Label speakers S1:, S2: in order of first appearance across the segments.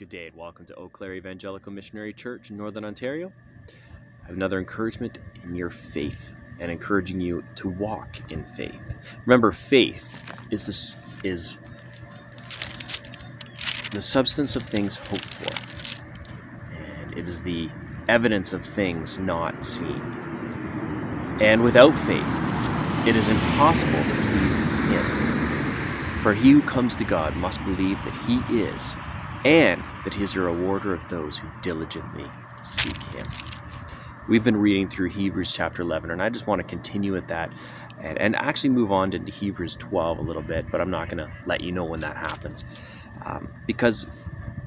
S1: Good day and welcome to Eau Claire Evangelical Missionary Church in Northern Ontario. I have another encouragement in your faith and encouraging you to walk in faith. Remember, faith is the substance of things hoped for, and it is the evidence of things not seen. And without faith, it is impossible to please Him. For he who comes to God must believe that He is, and that He is a rewarder of those who diligently seek Him. We've been reading through Hebrews chapter 11, and I just want to continue with that and actually move on into Hebrews 12 a little bit, but I'm not going to let you know when that happens because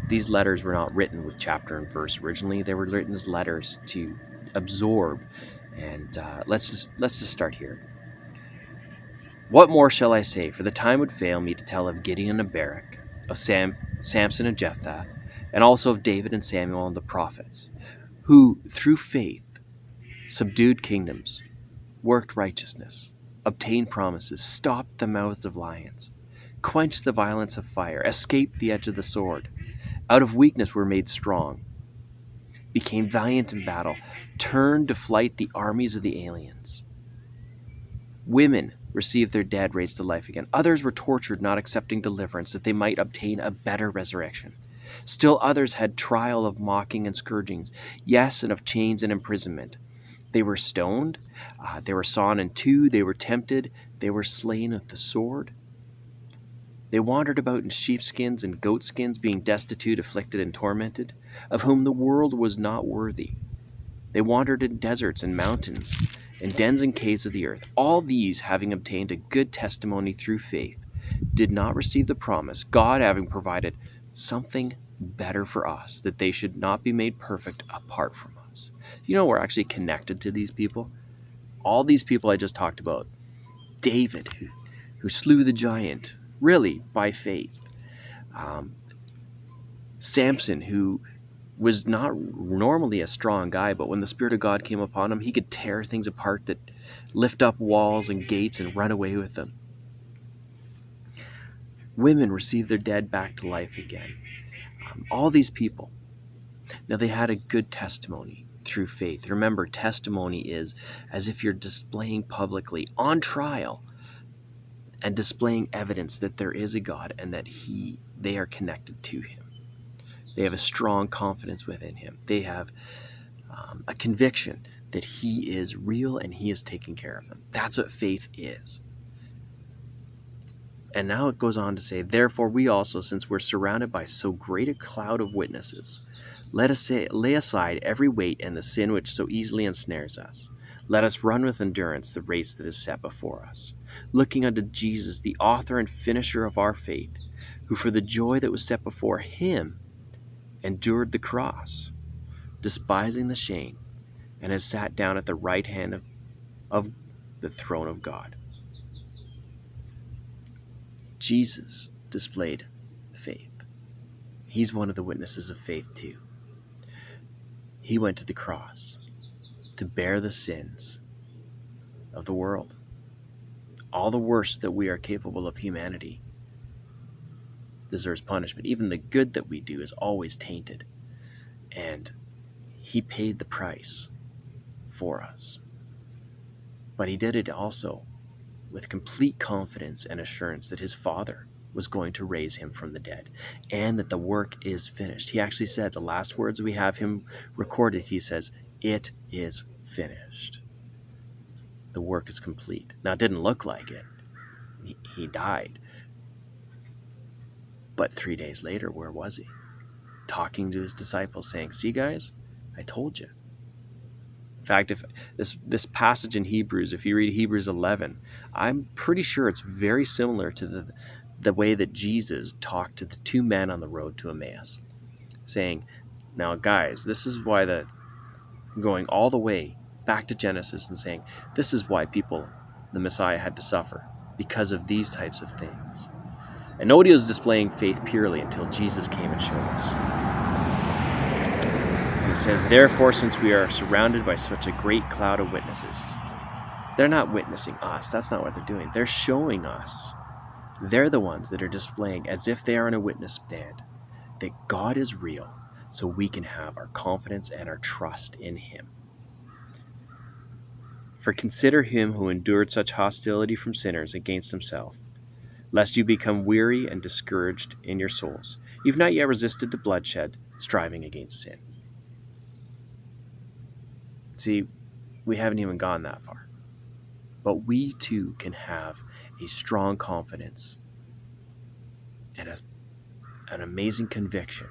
S1: these letters were not written with chapter and verse originally. They were written as letters to absorb, and let's just start here. What more shall I say? For the time would fail me to tell of Gideon and Barak, of Samson and Jephthah, and also of David and Samuel and the prophets, who through faith subdued kingdoms, worked righteousness, obtained promises, stopped the mouths of lions, quenched the violence of fire, escaped the edge of the sword, out of weakness were made strong, became valiant in battle, turned to flight the armies of the aliens. Women received their dead raised to life again. Others were tortured, not accepting deliverance, that they might obtain a better resurrection. Still others had trial of mocking and scourgings, yes, and of chains and imprisonment. They were stoned, they were sawn in two, they were tempted, they were slain with the sword. They wandered about in sheepskins and goatskins, being destitute, afflicted, and tormented, of whom the world was not worthy. They wandered in deserts and mountains, in dens and caves of the earth. All these, having obtained a good testimony through faith, did not receive the promise, God having provided something better for us, that they should not be made perfect apart from us. You know, we're actually connected to these people. All these people I just talked about. David, who slew the giant, really, by faith. Samson, who was not normally a strong guy, but when the Spirit of God came upon him, he could tear things apart, that lift up walls and gates and run away with them. Women received their dead back to life again. All these people, now they had a good testimony through faith. Remember, testimony is as if you're displaying publicly on trial and displaying evidence that there is a God and that they are connected to Him. They have a strong confidence within Him. They have a conviction that He is real and He is taking care of them. That's what faith is. And now it goes on to say, therefore we also, since we're surrounded by so great a cloud of witnesses, let us lay aside every weight and the sin which so easily ensnares us. Let us run with endurance the race that is set before us, looking unto Jesus, the author and finisher of our faith, who for the joy that was set before Him endured the cross, despising the shame, and has sat down at the right hand of the throne of God. Jesus displayed faith. He's one of the witnesses of faith too. He went to the cross to bear the sins of the world. All the worst that we are capable of, humanity, deserves punishment. Even the good that we do is always tainted. And He paid the price for us. But He did it also with complete confidence and assurance that His Father was going to raise Him from the dead, and that the work is finished. He actually said, the last words we have Him recorded, He says, it is finished. The work is complete. Now, it didn't look like it. He died. But 3 days later, where was He? Talking to His disciples, saying, see guys, I told you. In fact, if this passage in Hebrews, if you read Hebrews 11, I'm pretty sure it's very similar to the way that Jesus talked to the two men on the road to Emmaus, saying, now guys, this is why going all the way back to Genesis and saying, this is why the Messiah had to suffer, because of these types of things. And nobody was displaying faith purely until Jesus came and showed us. He says, therefore, since we are surrounded by such a great cloud of witnesses, they're not witnessing us. That's not what they're doing. They're showing us. They're the ones that are displaying as if they are in a witness stand, that God is real so we can have our confidence and our trust in Him. For consider Him who endured such hostility from sinners against Himself, lest you become weary and discouraged in your souls. You've not yet resisted to bloodshed, striving against sin. See, we haven't even gone that far. But we too can have a strong confidence and an amazing conviction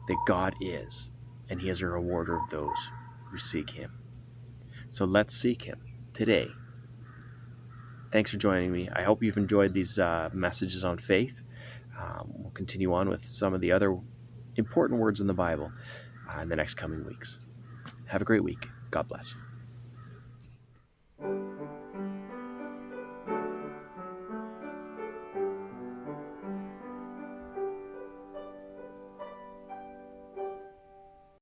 S1: that God is, and He is a rewarder of those who seek Him. So let's seek Him today. Thanks for joining me. I hope you've enjoyed these messages on faith. We'll continue on with some of the other important words in the Bible in the next coming weeks. Have a great week. God bless.